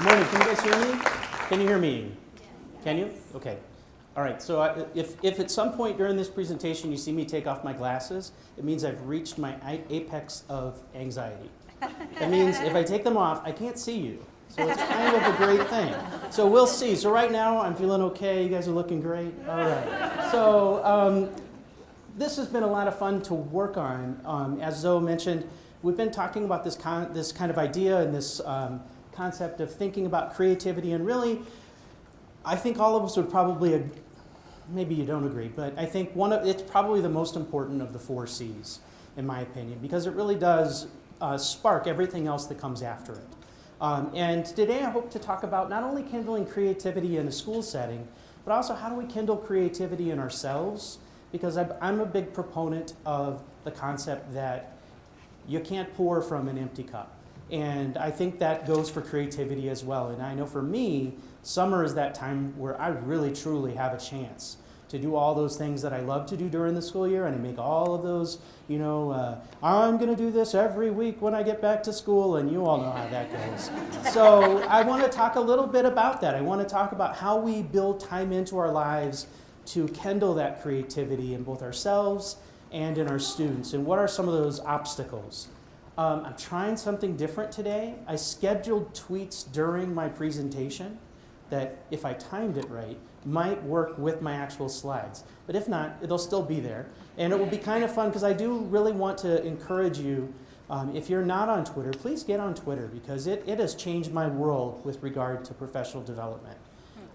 morning. Can you guys hear me? Can you hear me? Can you? Okay. All right. So if at some point during this presentation you see me take off my glasses, it means I've reached my apex of anxiety. That means if I take them off, I can't see you. So it's kind of a great thing. So we'll see. So right now I'm feeling okay. You guys are looking great. All right. So this has been a lot of fun to work on. As Zoe mentioned, we've been talking about this kind of idea and this concept of thinking about creativity, and really, I think all of us would probably, maybe you don't agree, but I think it's probably the most important of the 4 C's, in my opinion, because it really does spark everything else that comes after it. And today I hope to talk about not only kindling creativity in a school setting, but also how do we kindle creativity in ourselves, because I'm a big proponent of the concept that you can't pour from an empty cup. And I think that goes for creativity as well. And I know for me, summer is that time where I really truly have a chance to do all those things that I love to do during the school year, and I make all of those, I'm going to do this every week when I get back to school, and you all know how that goes. So I want to talk a little bit about that. I want to talk about how we build time into our lives to kindle that creativity in both ourselves and in our students, and what are some of those obstacles. I'm trying something different today. I scheduled tweets during my presentation that, if I timed it right, might work with my actual slides. But if not, it'll still be there. And it will be kind of fun, because I do really want to encourage you, if you're not on Twitter, please get on Twitter, because it has changed my world with regard to professional development.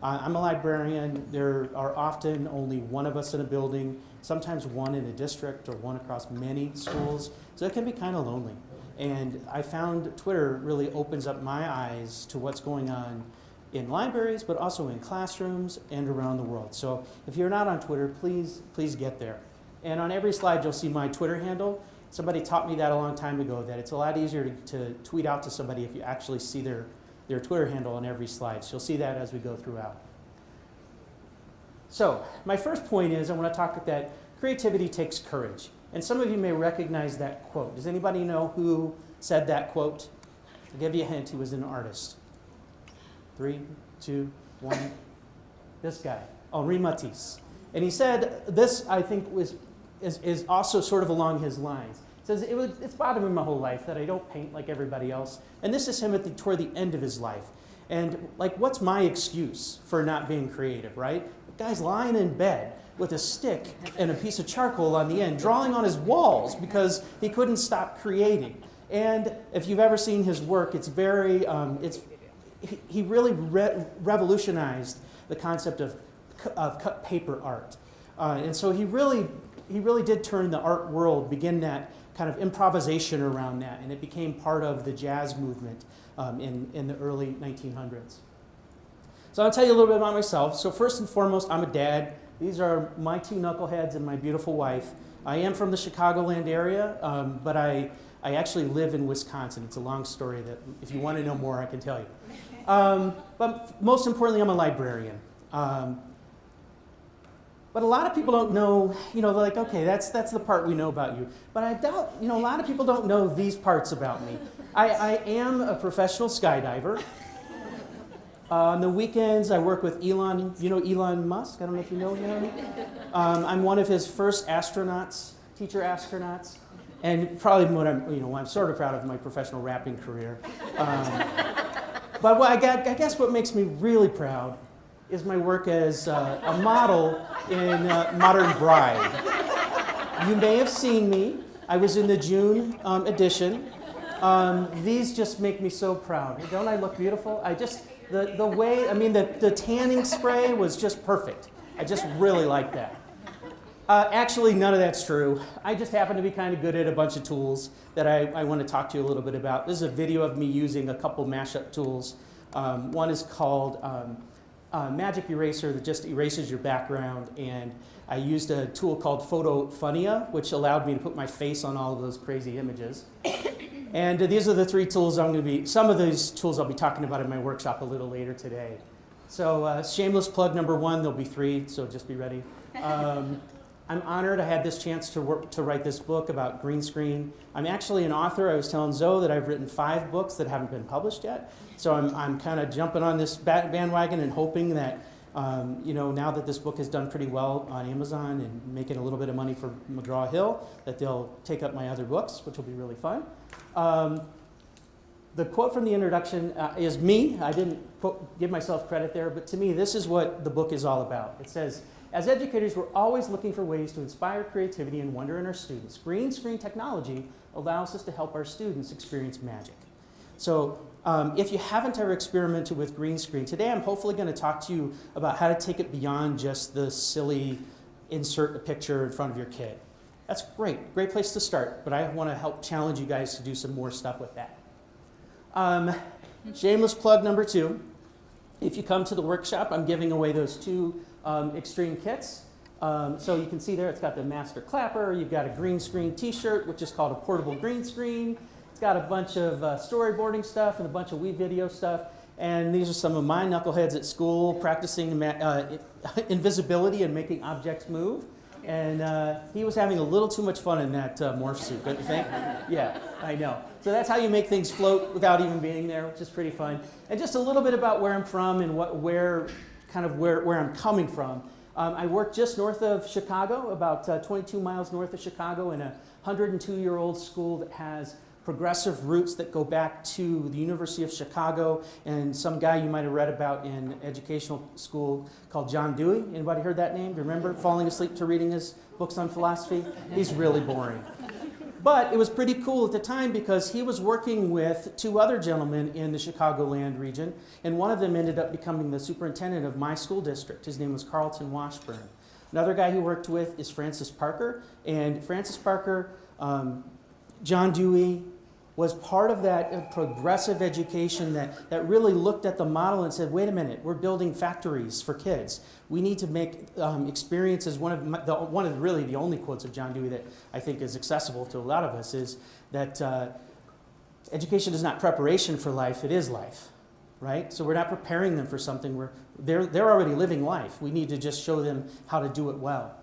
I'm a librarian. There are often only one of us in a building, sometimes one in a district or one across many schools. So it can be kind of lonely. And I found Twitter really opens up my eyes to what's going on in libraries, but also in classrooms and around the world. So if you're not on Twitter, please get there. And on every slide, you'll see my Twitter handle. Somebody taught me that a long time ago, that it's a lot easier to tweet out to somebody if you actually see their Twitter handle on every slide. So you'll see that as we go throughout. So my first point is I want to talk that creativity takes courage. And some of you may recognize that quote. Does anybody know who said that quote? I'll give you a hint. He was an artist. 3, 2, 1. This guy, Henri Matisse. And he said, this I think is also sort of along his lines. He says, it's bothered me my whole life that I don't paint like everybody else. And this is him toward the end of his life. And what's my excuse for not being creative, right? The guy's lying in bed with a stick and a piece of charcoal on the end, drawing on his walls because he couldn't stop creating. And if you've ever seen his work, it's very, he really revolutionized the concept of cut paper art. And so he really did turn the art world, begin that kind of improvisation around that, and it became part of the jazz movement in the early 1900s. So I'll tell you a little bit about myself. So first and foremost, I'm a dad. These are my 2 knuckleheads and my beautiful wife. I am from the Chicagoland area, but I actually live in Wisconsin. It's a long story that if you want to know more, I can tell you. But most importantly, I'm a librarian. But a lot of people don't know, they're like, okay, that's the part we know about you. But I doubt, a lot of people don't know these parts about me. I am a professional skydiver. On the weekends, I work with Elon, Elon Musk? I don't know if you know him. I'm one of his first astronauts, teacher astronauts, and probably what I'm sort of proud of my professional rapping career. But I guess what makes me really proud is my work as a model in Modern Bride. You may have seen me. I was in the June edition. These just make me so proud. Don't I look beautiful? The way, the tanning spray was just perfect. I just really like that. Actually, none of that's true. I just happen to be kind of good at a bunch of tools that I want to talk to you a little bit about. This is a video of me using a couple mashup tools. One is called Magic Eraser that just erases your background, and I used a tool called Photofunia, which allowed me to put my face on all of those crazy images. And these are the 3 tools some of these tools I'll be talking about in my workshop a little later today. So shameless plug number 1, there'll be 3, so just be ready. I'm honored I had this chance to write this book about green screen. I'm actually an author. I was telling Zoe that I've written 5 books that haven't been published yet. So I'm kind of jumping on this bandwagon and hoping that, now that this book has done pretty well on Amazon and making a little bit of money for McGraw-Hill, that they'll take up my other books, which will be really fun. The quote from the introduction is me. I didn't give myself credit there, but to me, this is what the book is all about. It says, as educators, we're always looking for ways to inspire creativity and wonder in our students. Green screen technology allows us to help our students experience magic. So if you haven't ever experimented with green screen, today I'm hopefully going to talk to you about how to take it beyond just the silly insert a picture in front of your kid. That's great place to start, but I want to help challenge you guys to do some more stuff with that. Shameless plug number 2. If you come to the workshop, I'm giving away those 2 extreme kits. So you can see there, it's got the master clapper. You've got a green screen t-shirt, which is called a portable green screen. It's got a bunch of storyboarding stuff and a bunch of Wii video stuff. And these are some of my knuckleheads at school practicing invisibility and making objects move. And he was having a little too much fun in that morph suit, don't you think? Yeah, I know. So that's how you make things float without even being there, which is pretty fun. And just a little bit about where I'm from and where I'm coming from. I work just north of Chicago, about 22 miles north of Chicago, in a 102-year-old school that has progressive roots that go back to the University of Chicago and some guy you might have read about in educational school called John Dewey. Anybody heard that name? Do you remember falling asleep to reading his books on philosophy? He's really boring. But it was pretty cool at the time because he was working with 2 other gentlemen in the Chicagoland region, and one of them ended up becoming the superintendent of my school district. His name was Carlton Washburn. Another guy he worked with is Francis Parker, and Francis Parker, John Dewey, was part of that progressive education that really looked at the model and said, wait a minute, we're building factories for kids. We need to make experiences. One of really the only quotes of John Dewey that I think is accessible to a lot of us is that education is not preparation for life, it is life, right? So we're not preparing them for something. They're already living life. We need to just show them how to do it well.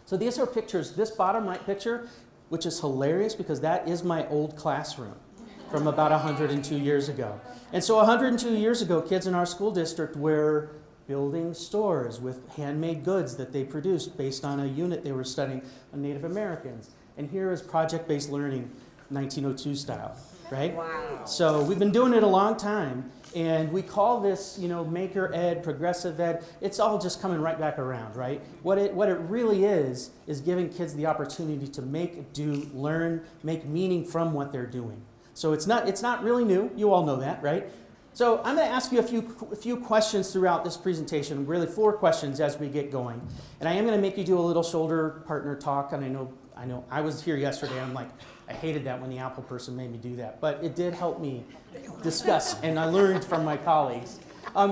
So these are pictures. This bottom right picture, which is hilarious because that is my old classroom from about 102 years ago. And so 102 years ago, kids in our school district were building stores with handmade goods that they produced based on a unit they were studying on Native Americans. And here is project-based learning, 1902 style, right? Wow. So we've been doing it a long time, and we call this, maker ed, progressive ed. It's all just coming right back around, right? What it really is giving kids the opportunity to make, do, learn, make meaning from what they're doing. So it's not really new. You all know that, right? So I'm going to ask you a few questions throughout this presentation, really 4 questions as we get going. And I am going to make you do a little shoulder partner talk, and I know I was here yesterday, I'm like, I hated that when the Apple person made me do that, but it did help me discuss, and I learned from my colleagues.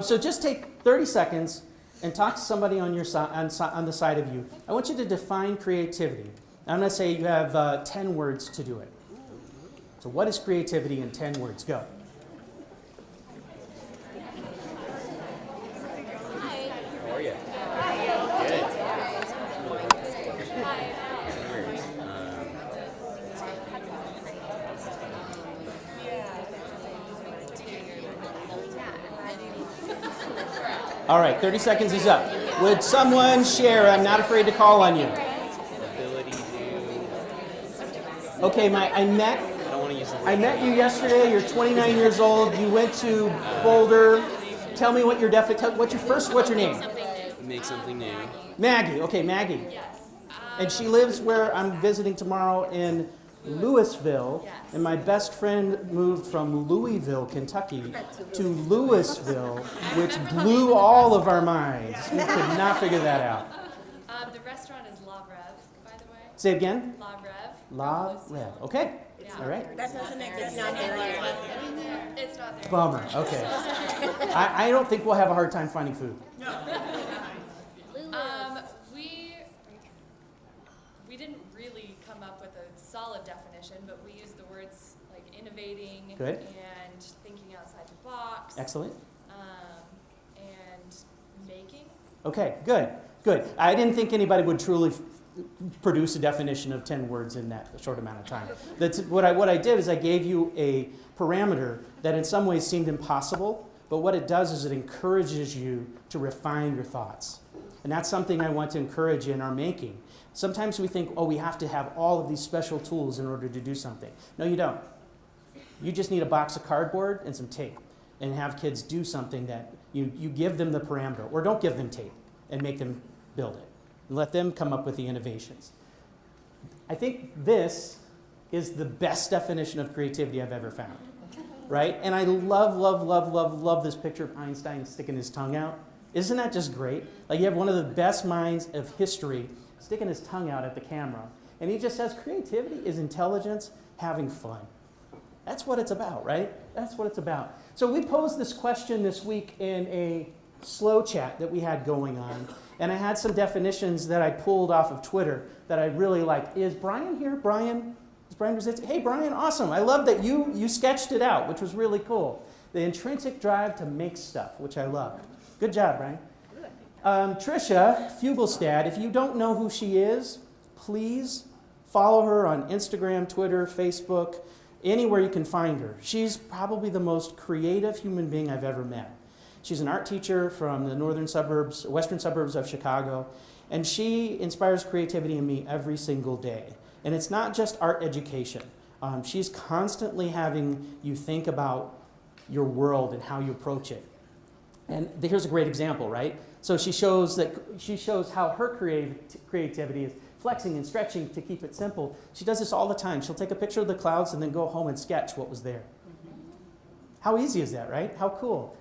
So just take 30 seconds and talk to somebody on your on the side of you. I want you to define creativity. I'm going to say you have 10 words to do it. So what is creativity in 10 words? Go. How are you? All right, 30 seconds is up. Would someone share? I'm not afraid to call on you. Ability to... Okay, I met you yesterday. You're 29 years old. You went to Boulder. Tell me what's your name? Make something new. Maggie. Okay, Maggie. And she lives where I'm visiting tomorrow in Louisville, and my best friend moved from Louisville, Kentucky to Louisville, which blew all of our minds. We could not figure that out. The restaurant is La Rev, by the way. Say it again? La Rev. La Rev. Okay. Yeah. All right. That doesn't exist. Not there. It's not there. Bummer. Okay. I don't think we'll have a hard time finding food. We didn't really come up with a solid definition, but we use the words like innovating Good. and thinking outside the box. Excellent. And making. Okay, good. I didn't think anybody would truly produce a definition of 10 words in that short amount of time. What I did is I gave you a parameter that in some ways seemed impossible, but what it does is it encourages you to refine your thoughts. And that's something I want to encourage in our making. Sometimes we think, oh, we have to have all of these special tools in order to do something. No, you don't. You just need a box of cardboard and some tape and have kids do something that you give them the parameter, or don't give them tape and make them build it. And let them come up with the innovations. I think this is the best definition of creativity I've ever found, right? And I love this picture of Einstein sticking his tongue out. Isn't that just great? Like, you have one of the best minds of history sticking his tongue out at the camera. And he just says creativity is intelligence having fun. That's what it's about, right? That's what it's about. So we posed this question this week in a slow chat that we had going on. And I had some definitions that I pulled off of Twitter that I really liked. Is Brian here? Brian? Is Brian Rositz? Hey, Brian, awesome. I love that you sketched it out, which was really cool. The intrinsic drive to make stuff, which I loved. Good job, Brian. Trisha Fugelstad, if you don't know who she is, please follow her on Instagram, Twitter, Facebook, anywhere you can find her. She's probably the most creative human being I've ever met. She's an art teacher from the western suburbs of Chicago, and she inspires creativity in me every single day. And it's not just art education. She's constantly having you think about your world and how you approach it. And here's a great example, right? So she shows how her creativity is flexing and stretching to keep it simple. She does this all the time. She'll take a picture of the clouds and then go home and sketch what was there. How easy is that, right? How cool.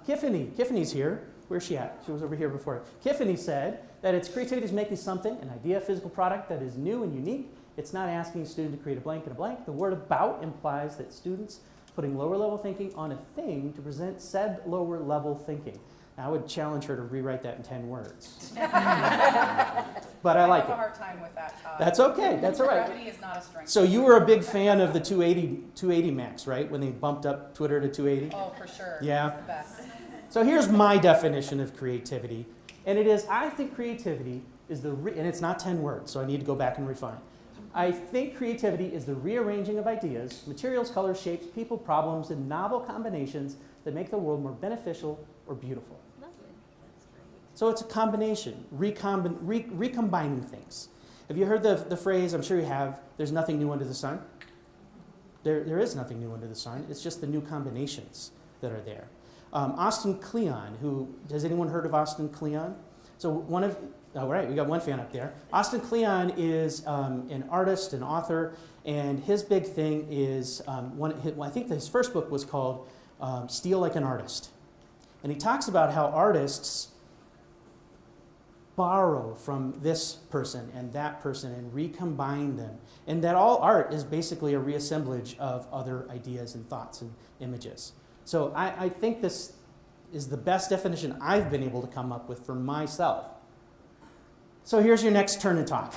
Tiffany's here. Where's she at? She was over here before. Tiffany said that it's creativity is making something, an idea, a physical product that is new and unique. It's not asking a student to create a blank and a blank. The word about implies that students putting lower level thinking on a thing to present said lower level thinking. Now, I would challenge her to rewrite that in 10 words. But I like it. I have a hard time with that, Todd. That's okay. That's all right. Brevity is not a strength. So you were a big fan of the 280 max, right? When they bumped up Twitter to 280? Oh, for sure. Yeah. It's the best. So here's my definition of creativity. And it is, I think creativity is and it's not 10 words, so I need to go back and refine. I think creativity is the rearranging of ideas, materials, colors, shapes, people, problems, and novel combinations that make the world more beneficial or beautiful. So it's a combination, recombining things. Have you heard the phrase, I'm sure you have, there's nothing new under the sun? There is nothing new under the sun. It's just the new combinations that are there. Austin Kleon, has anyone heard of Austin Kleon? So all right, we got one fan up there. Austin Kleon is an artist, an author, and his big thing is, I think his first book was called Steal Like an Artist. And he talks about how artists borrow from this person and that person and recombine them. And that all art is basically a reassemblage of other ideas and thoughts and images. So I think this is the best definition I've been able to come up with for myself. So here's your next turn and talk.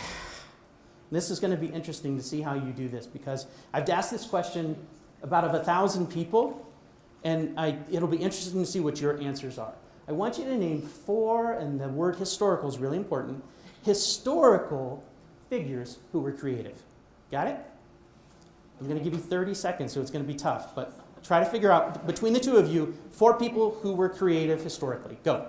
This is going to be interesting to see how you do this, because I've asked this question about 1,000 people, and it'll be interesting to see what your answers are. I want you to name 4, and the word historical is really important, historical figures who were creative. Got it? I'm going to give you 30 seconds, so it's going to be tough, but try to figure out, between the two of you, 4 people who were creative historically. Go.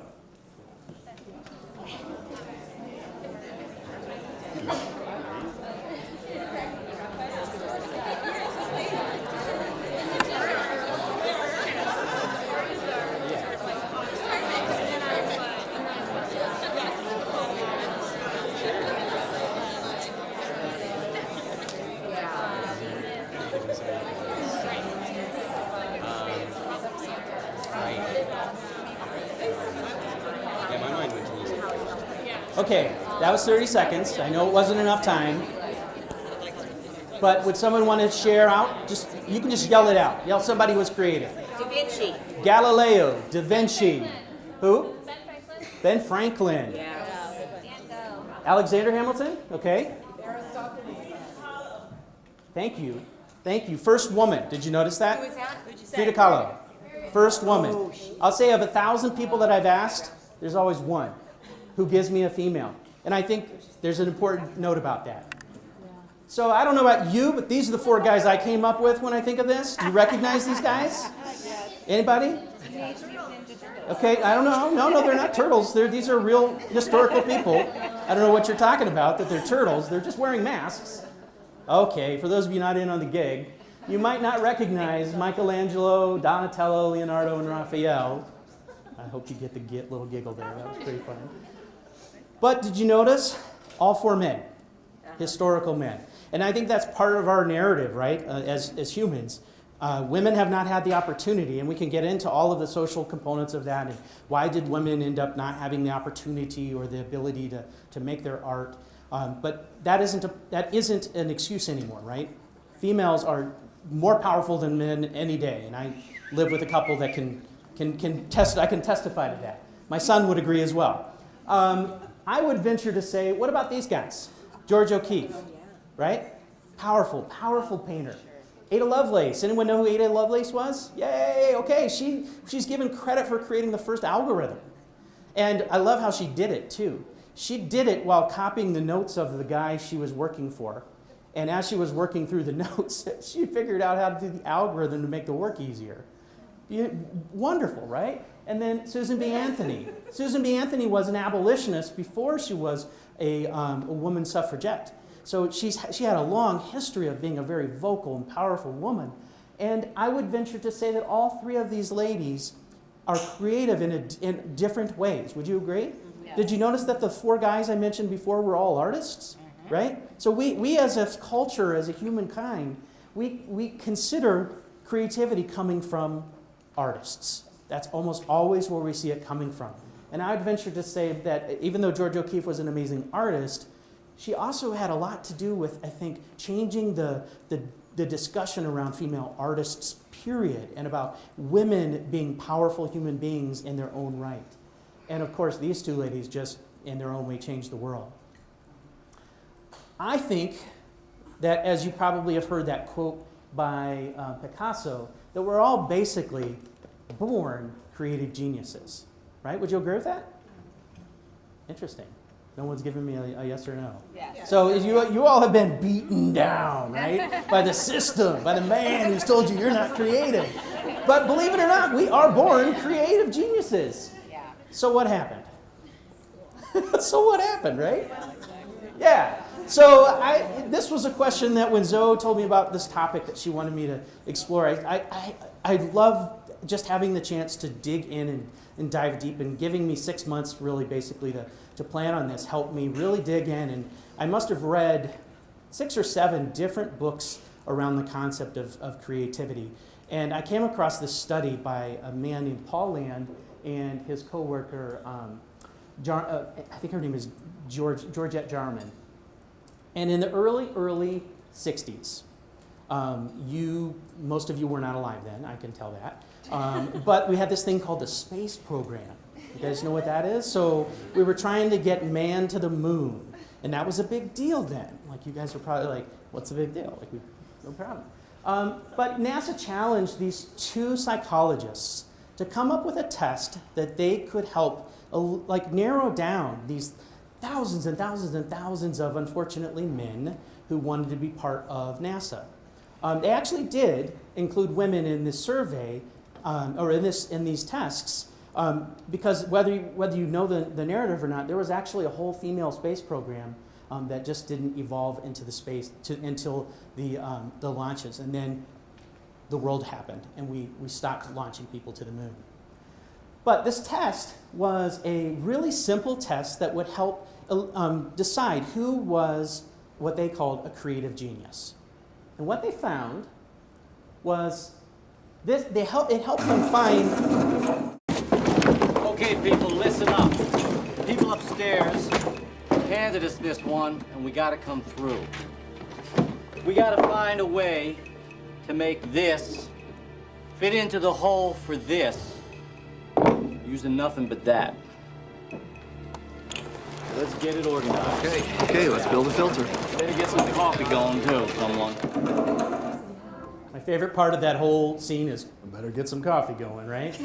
Yeah, my mind went to music. Okay, that was 30 seconds. I know it wasn't enough time. But would someone want to share out? You can just yell it out. Yell somebody who was creative. Da Vinci. Galileo, Da Vinci. Who? Ben Franklin. Yeah. Alexander Hamilton? Okay. Thank you. Thank you. First woman. Did you notice that? Who was that? Who'd you say? Frida Kahlo. First woman. I'll say of 1,000 people that I've asked, there's always one who gives me a female. And I think there's an important note about that. So I don't know about you, but these are the 4 guys I came up with when I think of this. Do you recognize these guys? Anybody? Okay, I don't know. No, they're not turtles. These are real historical people. I don't know what you're talking about, that they're turtles. They're just wearing masks. Okay, for those of you not in on the gig, you might not recognize Michelangelo, Donatello, Leonardo, and Raphael. I hope you get the little giggle there. That was pretty funny. But did you notice? All 4 men, historical men. And I think that's part of our narrative, right, as humans. Women have not had the opportunity, and we can get into all of the social components of that, and why did women end up not having the opportunity or the ability to make their art. But that isn't an excuse anymore, right? Females are more powerful than men any day, and I live with a couple that can testify to that. My son would agree as well. I would venture to say, what about these guys? George O'Keeffe, right? Powerful painter. Ada Lovelace. Anyone know who Ada Lovelace was? Yay, okay. She's given credit for creating the first algorithm. And I love how she did it, too. She did it while copying the notes of the guy she was working for. And as she was working through the notes, she figured out how to do the algorithm to make the work easier. Wonderful, right? And then Susan B. Anthony. Susan B. Anthony was an abolitionist before she was a woman suffragette. So she had a long history of being a very vocal and powerful woman. And I would venture to say that all 3 of these ladies are creative in different ways. Would you agree? Yes. Did you notice that the 4 guys I mentioned before were all artists? Right? So we as a culture, as a humankind, we consider creativity coming from artists. That's almost always where we see it coming from. And I would venture to say that even though George O'Keeffe was an amazing artist, she also had a lot to do with, I think, changing the discussion around female artists, period, and about women being powerful human beings in their own right. And of course, these 2 ladies just, in their own way, changed the world. I think that, as you probably have heard that quote by Picasso, that we're all basically born creative geniuses, right? Would you agree with that? Interesting. No one's giving me a yes or no. Yes. So you all have been beaten down, right? By the system, by the man who's told you you're not creative. But believe it or not, we are born creative geniuses. Yeah. So what happened? So what happened, right? Yeah. So this was a question that when Zoe told me about this topic that she wanted me to explore, I love just having the chance to dig in and dive deep, and giving me 6 months really basically to plan on this helped me really dig in. And I must have read 6 or 7 different books around the concept of creativity. And I came across this study by a man named Paul Land and his coworker, I think her name is Georgette Jarman. And in the early 60s, most of you were not alive then, I can tell that. But we had this thing called the space program. You guys know what that is? So we were trying to get man to the moon. And that was a big deal then. Like, you guys were probably like, what's the big deal? Like, no problem. But NASA challenged these 2 psychologists to come up with a test that they could help narrow down these thousands and thousands and thousands of, unfortunately, men who wanted to be part of NASA. They actually did include women in this survey, or in these tests, because whether you know the narrative or not, there was actually a whole female space program that just didn't evolve into the space until the launches, and then the world happened, and we stopped launching people to the moon. But this test was a really simple test that would help decide who was what they called a creative genius. And what they found was it helped them find... Okay, people, listen up. People upstairs handed us this one, and we gotta come through. We gotta find a way to make this fit into the hole for this, using nothing but that. Let's get it organized. Okay, let's build a filter. Better get some coffee going, too, someone. My favorite part of that whole scene is, I better get some coffee going, right?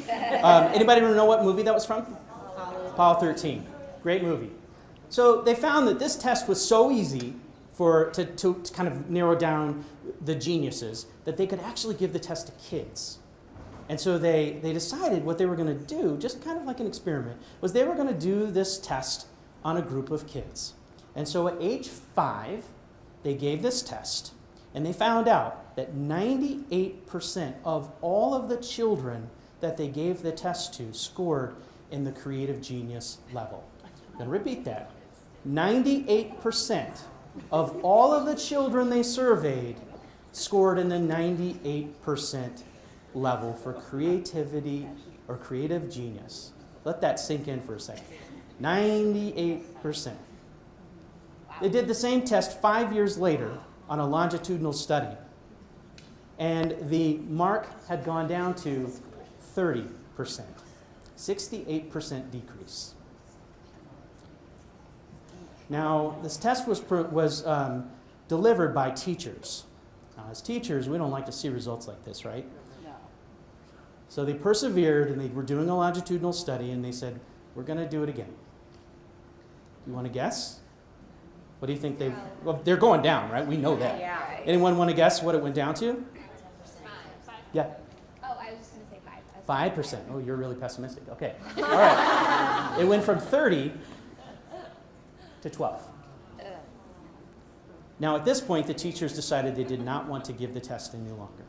Anybody know what movie that was from? Apollo 13. Great movie. So they found that this test was so easy to kind of narrow down the geniuses that they could actually give the test to kids. And so they decided what they were going to do, just kind of like an experiment, was they were going to do this test on a group of kids. And so at age 5, they gave this test, and they found out that 98% of all of the children that they gave the test to scored in the creative genius level. I'm going to repeat that. 98% of all of the children they surveyed scored in the 98% level for creativity or creative genius. Let that sink in for a second. 98%. They did the same test 5 years later on a longitudinal study, and the mark had gone down to 30%, 68% decrease. Now, this test was delivered by teachers. Now, as teachers, we don't like to see results like this, right? No. So they persevered, and they were doing a longitudinal study, and they said, we're going to do it again. You want to guess? What do you think they... Well, they're going down, right? We know that. Yeah. Anyone want to guess what it went down to? 10%. Yeah, Oh, I was just going to say 5. 5%. Oh, you're really pessimistic. Okay. All right. It went from 30 to 12. Now, at this point, the teachers decided they did not want to give the test any longer.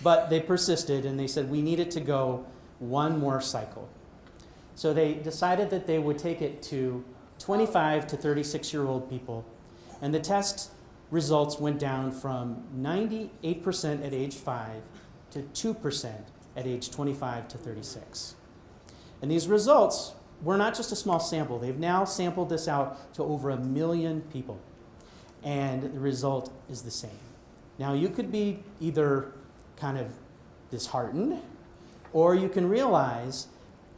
But they persisted, and they said, we need it to go one more cycle. So they decided that they would take it to 25 to 36-year-old people, and the test results went down from 98% at age 5 to 2% at age 25 to 36. And these results were not just a small sample. They've now sampled this out to over 1 million people, and the result is the same. Now, you could be either kind of disheartened, or you can realize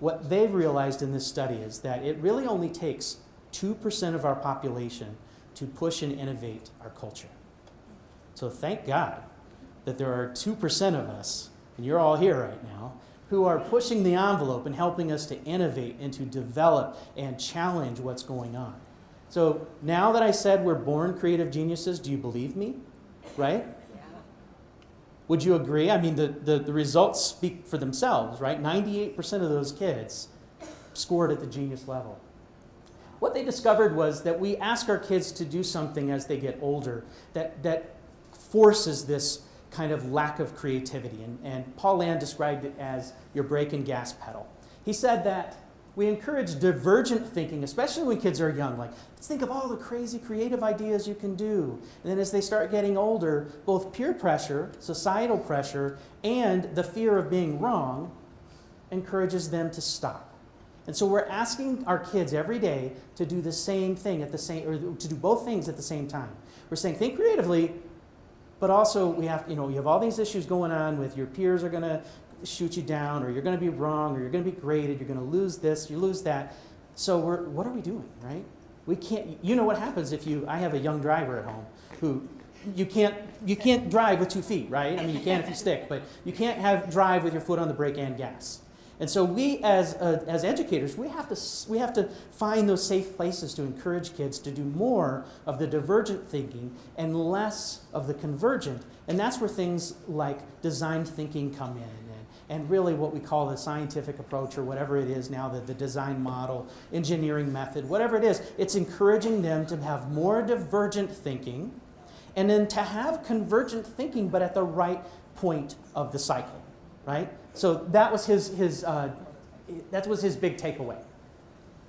what they've realized in this study is that it really only takes 2% of our population to push and innovate our culture. So thank God that there are 2% of us, and you're all here right now, who are pushing the envelope and helping us to innovate and to develop and challenge what's going on. So now that I said we're born creative geniuses, do you believe me? Right? Yeah. Would you agree? I mean, the results speak for themselves, right? 98% of those kids scored at the genius level. What they discovered was that we ask our kids to do something as they get older that forces this kind of lack of creativity. And Paul Land described it as your brake and gas pedal. He said that we encourage divergent thinking, especially when kids are young. Like, let's think of all the crazy creative ideas you can do. And then as they start getting older, both peer pressure, societal pressure, and the fear of being wrong encourages them to stop. And so we're asking our kids every day to do the same thing or to do both things at the same time. We're saying, think creatively, but also we have, you have all these issues going on with your peers are going to shoot you down, or you're going to be wrong, or you're going to be graded, you're going to lose this, you lose that. So what are we doing, right? We can't, you know what happens if I have a young driver at home who, you can't drive with 2 feet, right? I mean, you can if you stick, but you can't drive with your foot on the brake and gas. And so we, as educators, we have to find those safe places to encourage kids to do more of the divergent thinking and less of the convergent. And that's where things like design thinking come in, and really what we call the scientific approach, or whatever it is now, the design model, engineering method, whatever it is. It's encouraging them to have more divergent thinking, and then to have convergent thinking, but at the right point of the cycle, right? So that was his big takeaway.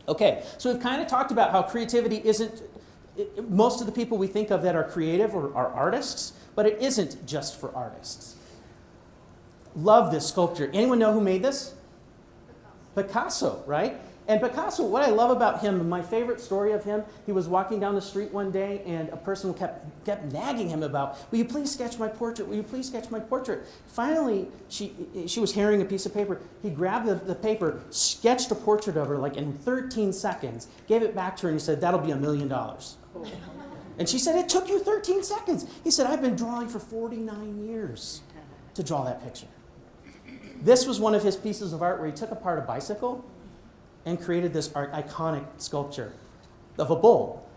Okay, so we've kind of talked about how creativity isn't, most of the people we think of that are creative are artists, but it isn't just for artists. Love this sculpture. Anyone know who made this? Picasso, right? And Picasso, what I love about him, my favorite story of him, he was walking down the street one day and a person kept nagging him about, will you please sketch my portrait? Will you please sketch my portrait? Finally, she was carrying a piece of paper. He grabbed the paper, sketched a portrait of her like in 13 seconds, gave it back to her, and he said, that'll be $1 million. Cool. And she said, it took you 13 seconds. He said, I've been drawing for 49 years to draw that picture. This was one of his pieces of art where he took apart a bicycle and created this iconic sculpture of a bull,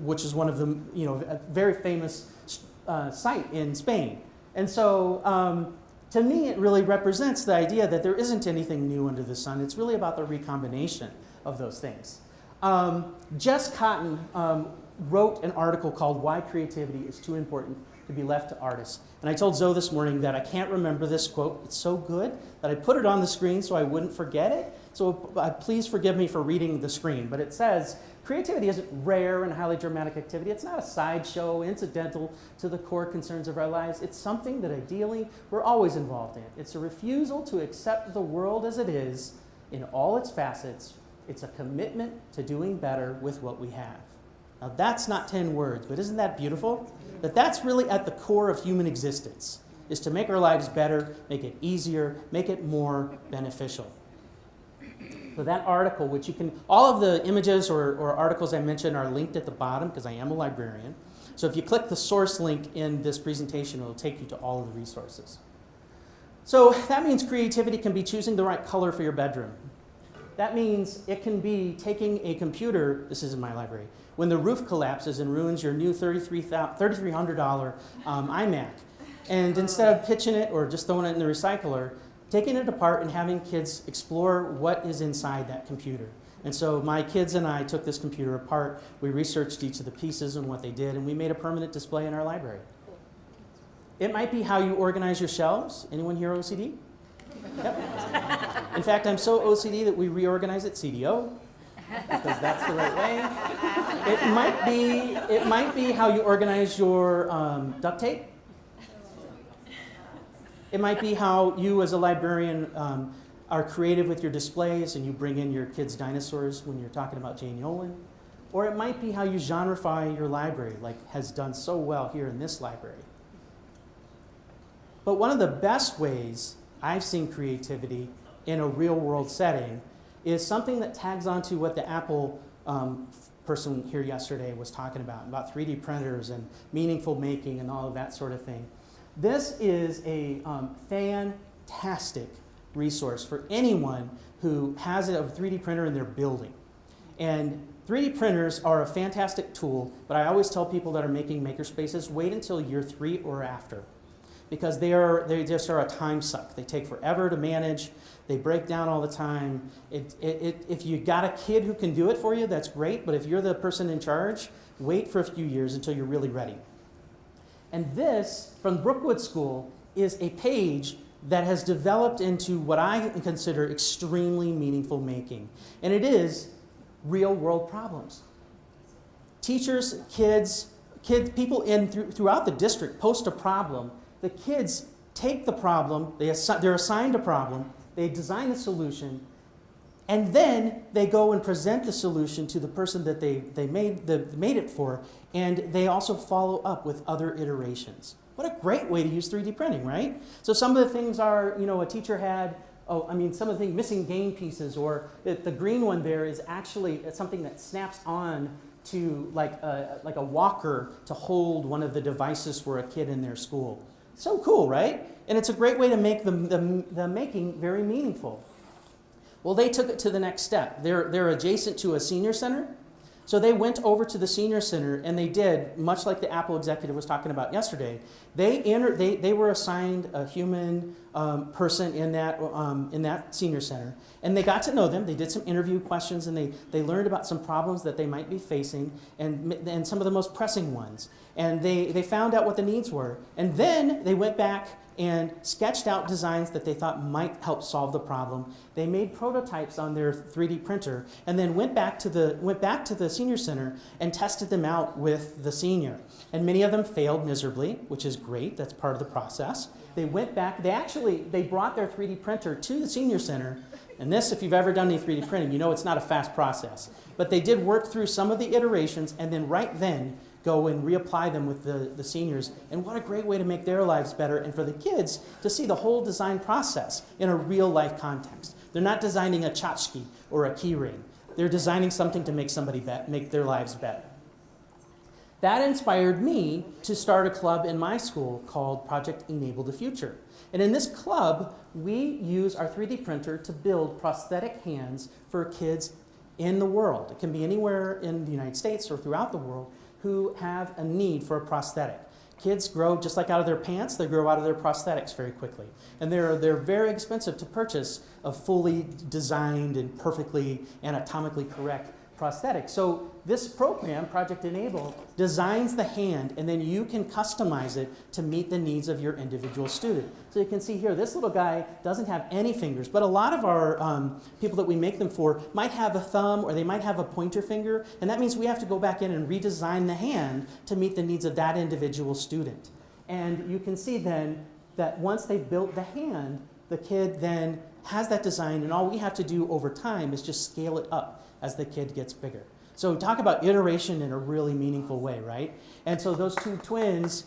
which is one of the, a very famous site in Spain. And so to me, it really represents the idea that there isn't anything new under the sun. It's really about the recombination of those things. Jess Cotton wrote an article called Why Creativity is Too Important to be Left to Artists. And I told Zoe this morning that I can't remember this quote. It's so good that I put it on the screen so I wouldn't forget it. So please forgive me for reading the screen. But it says, creativity isn't rare and highly dramatic activity. It's not a sideshow, incidental to the core concerns of our lives. It's something that ideally we're always involved in. It's a refusal to accept the world as it is in all its facets. It's a commitment to doing better with what we have. Now that's not 10 words, but isn't that beautiful? That's really at the core of human existence, is to make our lives better, make it easier, make it more beneficial. So that article, which you can, all of the images or articles I mentioned are linked at the bottom because I am a librarian. So if you click the source link in this presentation, it'll take you to all of the resources. So that means creativity can be choosing the right color for your bedroom. That means it can be taking a computer, this is in my library, when the roof collapses and ruins your new $3,300 iMac. And instead of pitching it or just throwing it in the recycler, taking it apart and having kids explore what is inside that computer. And so my kids and I took this computer apart. We researched each of the pieces and what they did, and we made a permanent display in our library. It might be how you organize your shelves. Anyone here OCD? Yep. In fact, I'm so OCD that we reorganize at CDO, because that's the right way. It might be how you organize your duct tape. It might be how you as a librarian are creative with your displays and you bring in your kids' dinosaurs when you're talking about Jane Yolen. Or it might be how you genreify your library, like has done so well here in this library. But one of the best ways I've seen creativity in a real-world setting is something that tags onto what the Apple person here yesterday was talking about 3D printers and meaningful making and all of that sort of thing. This is a fantastic resource for anyone who has a 3D printer in their building. And 3D printers are a fantastic tool, but I always tell people that are making makerspaces, wait until year 3 or after. Because they just are a time suck. They take forever to manage. They break down all the time. If you got a kid who can do it for you, that's great. But if you're the person in charge, wait for a few years until you're really ready. And this, from Brookwood School, is a page that has developed into what I consider extremely meaningful making. And it is real-world problems. Teachers, kids, people throughout the district post a problem. The kids take the problem, they're assigned a problem, they design a solution, and then they go and present the solution to the person that they made it for, and they also follow up with other iterations. What a great way to use 3D printing, right? So some of the things are, a teacher had, some of the things, missing game pieces, or the green one there is actually something that snaps on to like a walker to hold one of the devices for a kid in their school. So cool, right? And it's a great way to make the making very meaningful. Well, they took it to the next step. They're adjacent to a senior center. So they went over to the senior center and they did, much like the Apple executive was talking about yesterday, they were assigned a human person in that senior center. And they got to know them. They did some interview questions and they learned about some problems that they might be facing and some of the most pressing ones. And they found out what the needs were. And then they went back and sketched out designs that they thought might help solve the problem. They made prototypes on their 3D printer and then went back to the senior center and tested them out with the senior. And many of them failed miserably, which is great. That's part of the process. They went back. They brought their 3D printer to the senior center. And this, if you've ever done any 3D printing, you know it's not a fast process. But they did work through some of the iterations and then right then go and reapply them with the seniors. And what a great way to make their lives better and for the kids to see the whole design process in a real life context. They're not designing a tchotchke or a key ring. They're designing something to make make their lives better. That inspired me to start a club in my school called Project Enable the Future. And in this club, we use our 3D printer to build prosthetic hands for kids in the world. It can be anywhere in the United States or throughout the world who have a need for a prosthetic. Kids grow just like out of their pants, they grow out of their prosthetics very quickly. And they're very expensive to purchase a fully designed and perfectly anatomically correct prosthetic. So this program, Project Enable, designs the hand, and then you can customize it to meet the needs of your individual student. So you can see here, this little guy doesn't have any fingers, but a lot of our people that we make them for might have a thumb or they might have a pointer finger, and that means we have to go back in and redesign the hand to meet the needs of that individual student. And you can see then that once they've built the hand, the kid then has that design, and all we have to do over time is just scale it up as the kid gets bigger. So talk about iteration in a really meaningful way, right? And so those two twins,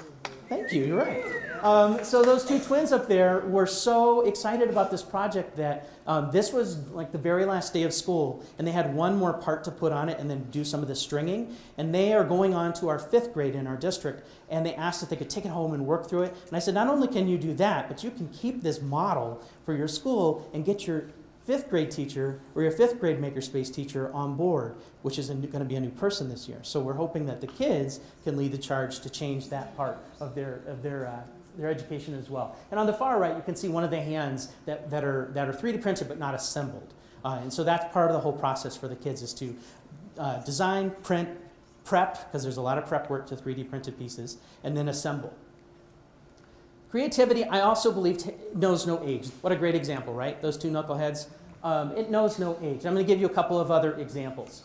thank you, you're right. So those two twins up there were so excited about this project that this was like the very last day of school, and they had one more part to put on it and then do some of the stringing. And they are going on to our 5th grade in our district, and they asked if they could take it home and work through it. And I said, not only can you do that, but you can keep this model for your school and get your 5th grade teacher or your 5th grade makerspace teacher on board, which is going to be a new person this year. So we're hoping that the kids can lead the charge to change that part of their education as well. And on the far right, you can see one of the hands that are 3D printed but not assembled. And so that's part of the whole process for the kids is to design, print, prep, because there's a lot of prep work to 3D printed pieces, and then assemble. Creativity, I also believe, knows no age. What a great example, right? Those two knuckleheads. It knows no age. I'm going to give you a couple of other examples.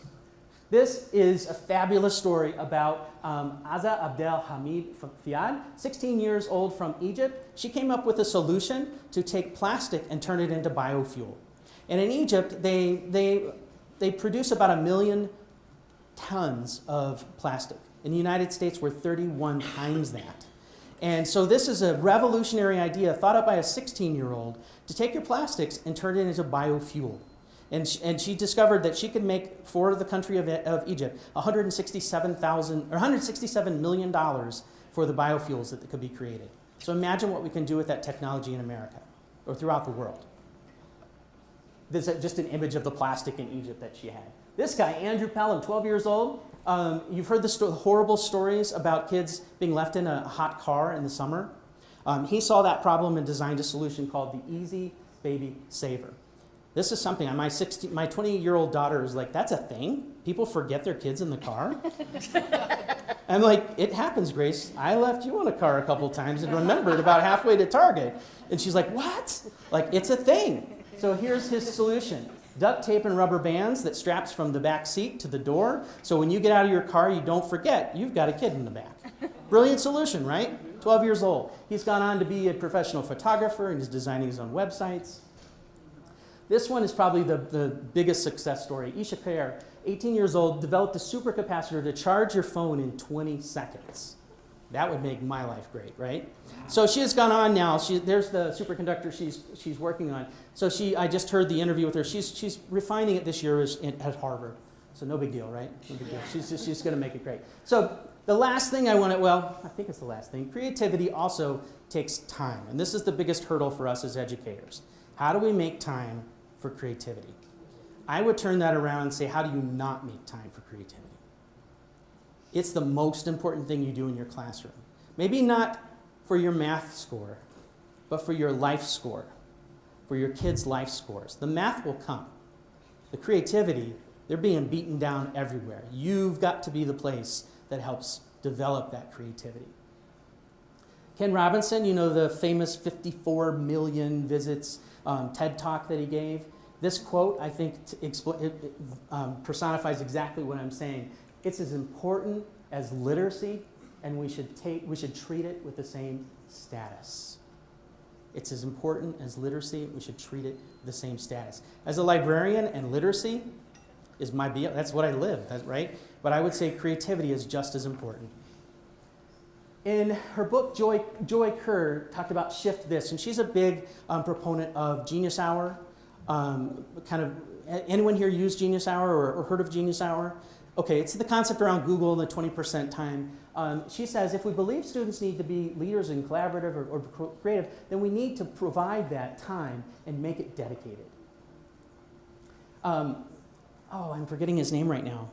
This is a fabulous story about Aza Abdel Hamid Fiad, 16 years old from Egypt. She came up with a solution to take plastic and turn it into biofuel. And in Egypt, they produce about 1 million tons of plastic. In the United States, we're 31 times that. And so this is a revolutionary idea thought up by a 16-year-old to take your plastics and turn it into biofuel. And she discovered that she could make, for the country of Egypt, $167 million for the biofuels that could be created. So imagine what we can do with that technology in America, or throughout the world. This is just an image of the plastic in Egypt that she had. This guy, Andrew Pelham, 12 years old. You've heard the horrible stories about kids being left in a hot car in the summer. He saw that problem and designed a solution called the Easy Baby Saver. This is something, my 20-year-old daughter is like, that's a thing? People forget their kids in the car? I'm like, it happens, Grace. I left you in a car a couple times and remembered about halfway to Target. And she's like, what? Like, it's a thing. So here's his solution. Duct tape and rubber bands that straps from the back seat to the door. So when you get out of your car, you don't forget you've got a kid in the back. Brilliant solution, right? 12 years old. He's gone on to be a professional photographer and he's designing his own websites. This one is probably the biggest success story. Isha Khair, 18 years old, developed a supercapacitor to charge your phone in 20 seconds. That would make my life great, right? So she has gone on now. There's the superconductor she's working on. So I just heard the interview with her. She's refining it this year at Harvard. So no big deal, right? No big deal. She's going to make it great. So the last thing I think it's the last thing. Creativity also takes time. And this is the biggest hurdle for us as educators. How do we make time for creativity? I would turn that around and say, how do you not make time for creativity? It's the most important thing you do in your classroom. Maybe not for your math score, but for your life score, for your kids' life scores. The math will come. The creativity, they're being beaten down everywhere. You've got to be the place that helps develop that creativity. Ken Robinson, you know the famous 54 million visits TED Talk that he gave? This quote, I think, personifies exactly what I'm saying. It's as important as literacy, and we should treat it with the same status. It's as important as literacy, we should treat it the same status. As a librarian, and literacy is that's what I live, right? But I would say creativity is just as important. In her book, Joy Kerr talked about Shift This, and she's a big proponent of Genius Hour. Anyone here use Genius Hour or heard of Genius Hour? Okay, it's the concept around Google and the 20% time. She says if we believe students need to be leaders and collaborative or creative, then we need to provide that time and make it dedicated. I'm forgetting his name right now.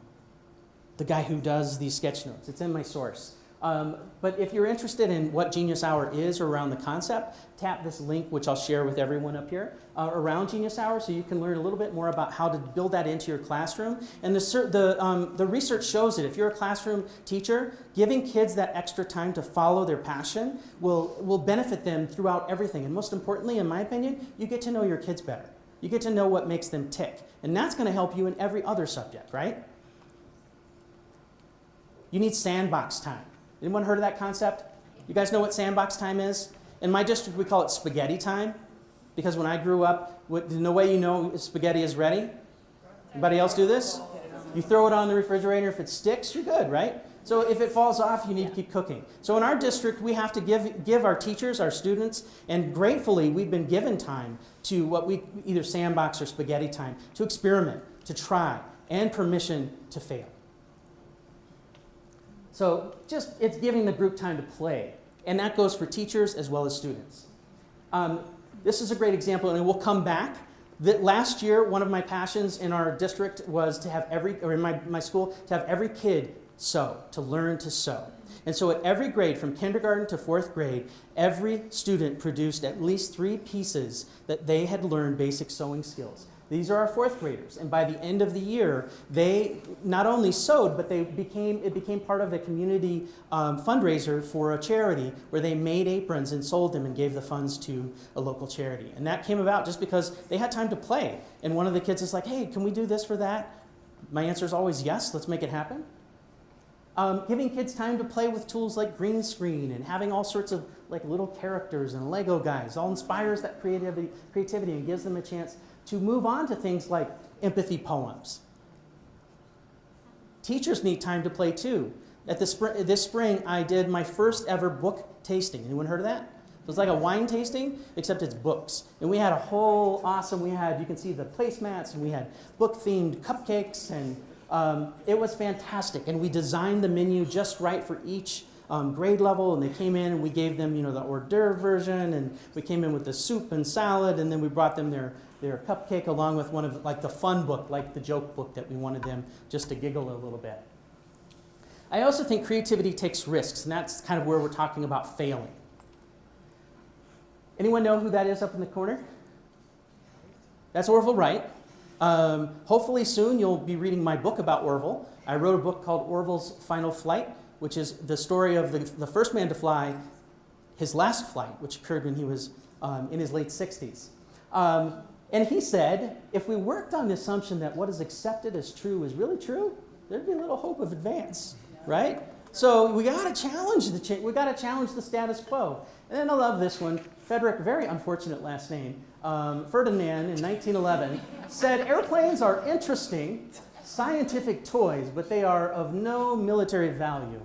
The guy who does these sketch notes. It's in my source. But if you're interested in what Genius Hour is or around the concept, tap this link, which I'll share with everyone up here, around Genius Hour, so you can learn a little bit more about how to build that into your classroom. And the research shows that if you're a classroom teacher, giving kids that extra time to follow their passion will benefit them throughout everything. And most importantly, in my opinion, you get to know your kids better. You get to know what makes them tick. And that's going to help you in every other subject, right? You need sandbox time. Anyone heard of that concept? You guys know what sandbox time is? In my district, we call it spaghetti time, because when I grew up, no way you know spaghetti is ready. Anybody else do this? You throw it on the refrigerator. If it sticks, you're good, right? So if it falls off, you need to keep cooking. So in our district, we have to give our teachers, our students, and gratefully, we've been given time to what we either sandbox or spaghetti time, to experiment, to try, and permission to fail. So it's giving the group time to play. And that goes for teachers as well as students. This is a great example, and we'll come back. Last year, one of my passions in our district was to have in my school, to have every kid sew, to learn to sew. And so at every grade, from kindergarten to 4th grade, every student produced at least 3 pieces that they had learned basic sewing skills. These are our 4th graders, and by the end of the year, they not only sewed, but it became part of a community fundraiser for a charity where they made aprons and sold them and gave the funds to a local charity. And that came about just because they had time to play. And one of the kids is like, hey, can we do this for that? My answer is always yes, let's make it happen. Giving kids time to play with tools like green screen and having all sorts of like little characters and Lego guys all inspires that creativity and gives them a chance to move on to things like empathy poems. Teachers need time to play too. This spring, I did my first ever book tasting. Anyone heard of that? It was like a wine tasting, except it's books. And we had a whole awesome, you can see the placemats, and we had book-themed cupcakes, and it was fantastic. And we designed the menu just right for each grade level, and they came in and we gave them, the hors d'oeuvre version, and we came in with the soup and salad, and then we brought them their cupcake along with one of like the fun book, like the joke book that we wanted them just to giggle a little bit. I also think creativity takes risks, and that's kind of where we're talking about failing. Anyone know who that is up in the corner? That's Orville Wright. Hopefully soon you'll be reading my book about Orville. I wrote a book called Orville's Final Flight, which is the story of the first man to fly his last flight, which occurred when he was in his late 60s. And he said, if we worked on the assumption that what is accepted as true is really true, there'd be a little hope of advance, right? So we got to challenge the status quo. And then I love this one. Frederick, very unfortunate last name, Ferdinand in 1911 said, airplanes are interesting scientific toys, but they are of no military value.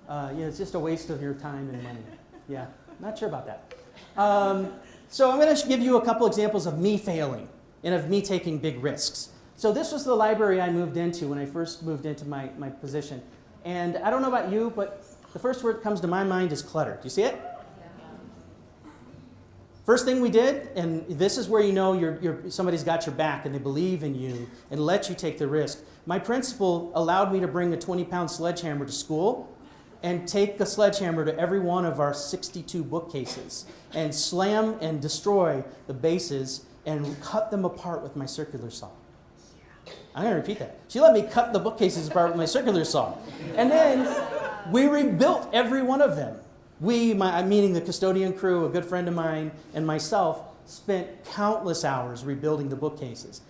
It's just a waste of your time and money. Yeah, not sure about that. So I'm going to give you a couple examples of me failing and of me taking big risks. So this was the library I moved into when I first moved into my position. And I don't know about you, but the first word that comes to my mind is clutter. Do you see it? First thing we did, and this is where you know somebody's got your back and they believe in you and let you take the risk. My principal allowed me to bring a 20-pound sledgehammer to school and take the sledgehammer to every one of our 62 bookcases and slam and destroy the bases and cut them apart with my circular saw. I'm going to repeat that. She let me cut the bookcases apart with my circular saw. And then we rebuilt every one of them. Meaning the custodian crew, a good friend of mine, and myself, spent countless hours rebuilding the bookcases.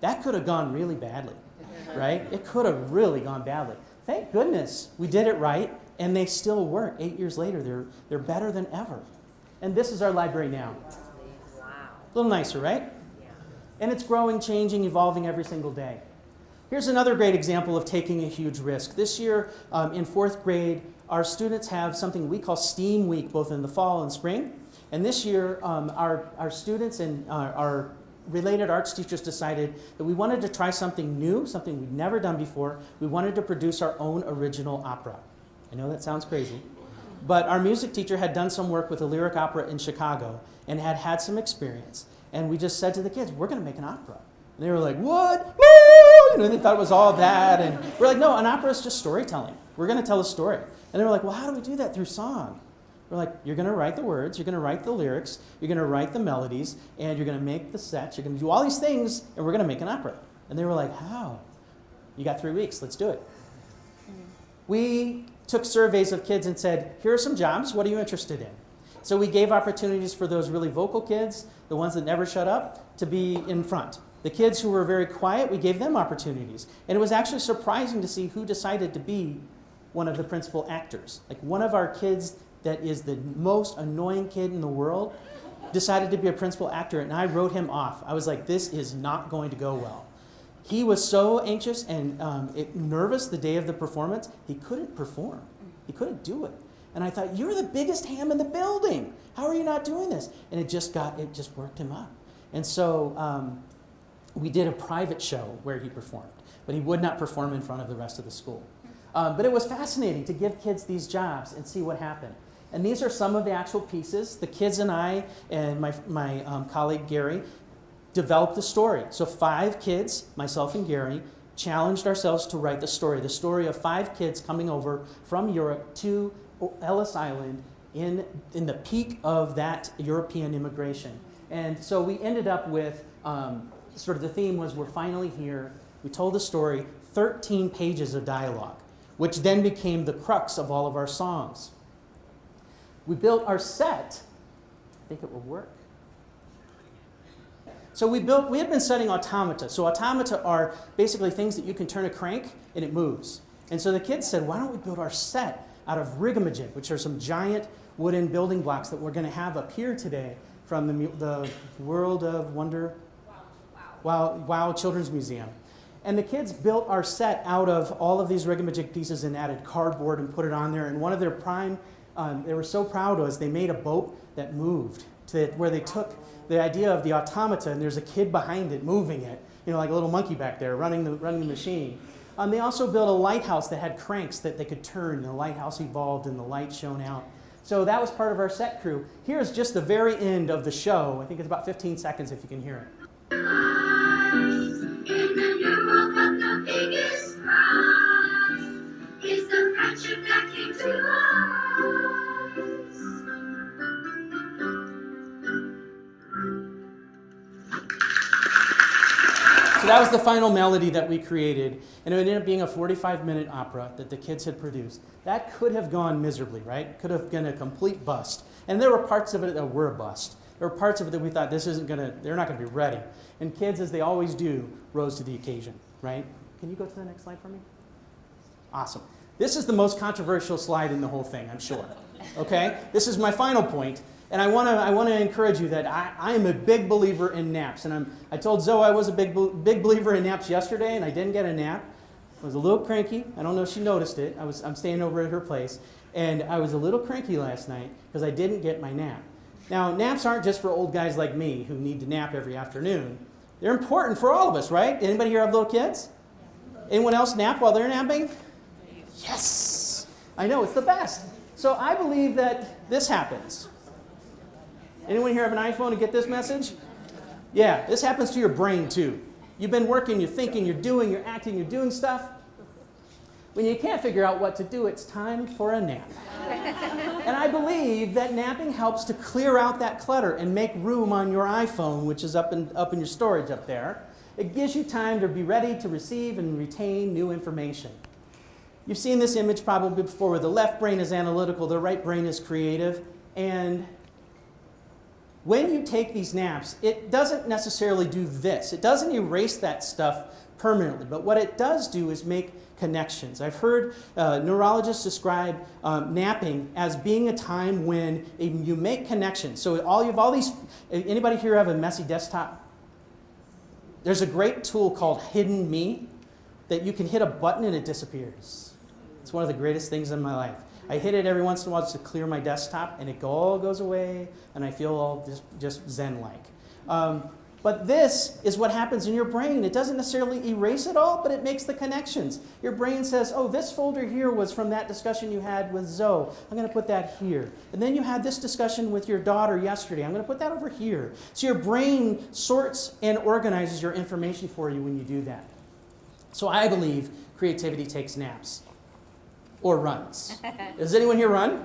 That could have gone really badly, right? It could have really gone badly. Thank goodness we did it right, and they still work. 8 years later, they're better than ever. And this is our library now. Wow. A little nicer, right? Yeah. And it's growing, changing, evolving every single day. Here's another great example of taking a huge risk. This year, in 4th grade, our students have something we call STEAM Week, both in the fall and spring. And this year, our students and our related arts teachers decided that we wanted to try something new, something we'd never done before. We wanted to produce our own original opera. I know that sounds crazy, but our music teacher had done some work with a lyric opera in Chicago and had had some experience. And we just said to the kids, we're going to make an opera. And they were like, what? Woo! You know, they thought it was all that. And we're like, no, an opera is just storytelling. We're going to tell a story. And they were like, well, how do we do that? Through song. We're like, you're going to write the words, you're going to write the lyrics, you're going to write the melodies, and you're going to make the sets, you're going to do all these things, and we're going to make an opera. And they were like, how? You got 3 weeks, let's do it. We took surveys of kids and said, here are some jobs, what are you interested in? So we gave opportunities for those really vocal kids, the ones that never shut up, to be in front. The kids who were very quiet, we gave them opportunities. And it was actually surprising to see who decided to be one of the principal actors. Like one of our kids that is the most annoying kid in the world decided to be a principal actor, and I wrote him off. I was like, this is not going to go well. He was so anxious and nervous the day of the performance, he couldn't perform. He couldn't do it. And I thought, you're the biggest ham in the building. How are you not doing this? And it just worked him up. And so we did a private show where he performed, but he would not perform in front of the rest of the school. But it was fascinating to give kids these jobs and see what happened. And these are some of the actual pieces. The kids and I and my colleague Gary developed the story. So 5 kids, myself and Gary, challenged ourselves to write the story of 5 kids coming over from Europe to Ellis Island in the peak of that European immigration. And so we ended up with, sort of the theme was, we're finally here. We told the story, 13 pages of dialogue, which then became the crux of all of our songs. We built our set. I think it will work. So we had been studying automata. So automata are basically things that you can turn a crank and it moves. And so the kids said, why don't we build our set out of rigamajig, which are some giant wooden building blocks that we're going to have up here today from the World of Wonder, Wow Children's Museum. And the kids built our set out of all of these rigamajig pieces and added cardboard and put it on there. And one of their prime, they were so proud of us, they made a boat that moved where they took the idea of the automata and there's a kid behind it moving it, you know, like a little monkey back there running the machine. They also built a lighthouse that had cranks that they could turn, and the lighthouse evolved and the light shone out. So that was part of our set crew. Here's just the very end of the show. I think it's about 15 seconds if you can hear it. In the new World Cup, the biggest prize is the friendship that came to us. So that was the final melody that we created, and it ended up being a 45-minute opera that the kids had produced. That could have gone miserably, right? Could have been a complete bust. And there were parts of it that were a bust. There were parts of it that we thought they're not going to be ready. And kids, as they always do, rose to the occasion, right? Can you go to the next slide for me? Awesome. This is the most controversial slide in the whole thing, I'm sure. Okay? This is my final point. And I want to encourage you that I am a big believer in naps. And I told Zoe I was a big believer in naps yesterday, and I didn't get a nap. I was a little cranky. I don't know if she noticed it. I'm staying over at her place. And I was a little cranky last night because I didn't get my nap. Now, naps aren't just for old guys like me who need to nap every afternoon. They're important for all of us, right? Anybody here have little kids? Anyone else nap while they're napping? Yes! I know, it's the best. So I believe that this happens. Anyone here have an iPhone and get this message? Yeah, this happens to your brain too. You've been working, you're thinking, you're doing, you're acting, you're doing stuff. When you can't figure out what to do, it's time for a nap. And I believe that napping helps to clear out that clutter and make room on your iPhone, which is up in your storage up there. It gives you time to be ready to receive and retain new information. You've seen this image probably before where the left brain is analytical, the right brain is creative. And when you take these naps, it doesn't necessarily do this. It doesn't erase that stuff permanently, but what it does do is make connections. I've heard neurologists describe napping as being a time when you make connections. So anybody here have a messy desktop? There's a great tool called Hidden Me that you can hit a button and it disappears. It's one of the greatest things in my life. I hit it every once in a while just to clear my desktop, and it all goes away, and I feel all just zen-like. But this is what happens in your brain. It doesn't necessarily erase it all, but it makes the connections. Your brain says, oh, this folder here was from that discussion you had with Zoe. I'm going to put that here. And then you had this discussion with your daughter yesterday. I'm going to put that over here. So your brain sorts and organizes your information for you when you do that. So I believe creativity takes naps or runs. Does anyone here run?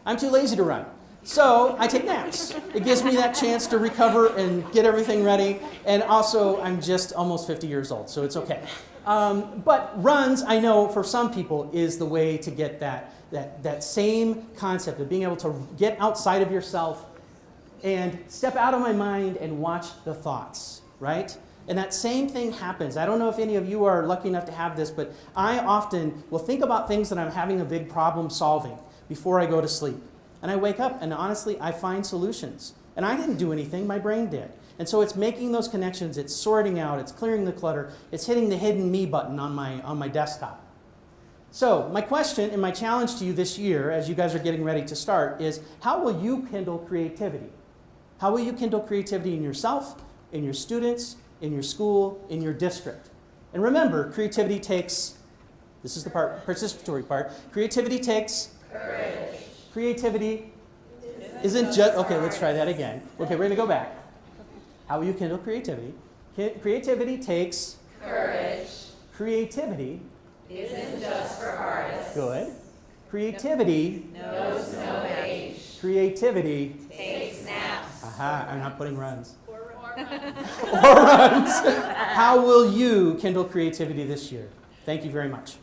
I'm too lazy to run. So I take naps. It gives me that chance to recover and get everything ready. And also, I'm just almost 50 years old, so it's okay. But runs, I know for some people, is the way to get that same concept of being able to get outside of yourself and step out of my mind and watch the thoughts, right? And that same thing happens. I don't know if any of you are lucky enough to have this, but I often will think about things that I'm having a big problem solving before I go to sleep. And I wake up, and honestly, I find solutions. And I didn't do anything, my brain did. And so it's making those connections, it's sorting out, it's clearing the clutter, it's hitting the hidden me button on my desktop. So my question and my challenge to you this year, as you guys are getting ready to start, is how will you kindle creativity? How will you kindle creativity in yourself, in your students, in your school, in your district? And remember, creativity takes, this is the participatory part, creativity takes courage. Creativity isn't just, okay, let's try that again. Okay, we're going to go back. How will you kindle creativity? Creativity takes courage. Creativity isn't just for artists. Good. Creativity knows no age. Creativity takes naps. Aha, I'm not putting runs. Or runs. How will you kindle creativity this year? Thank you very much.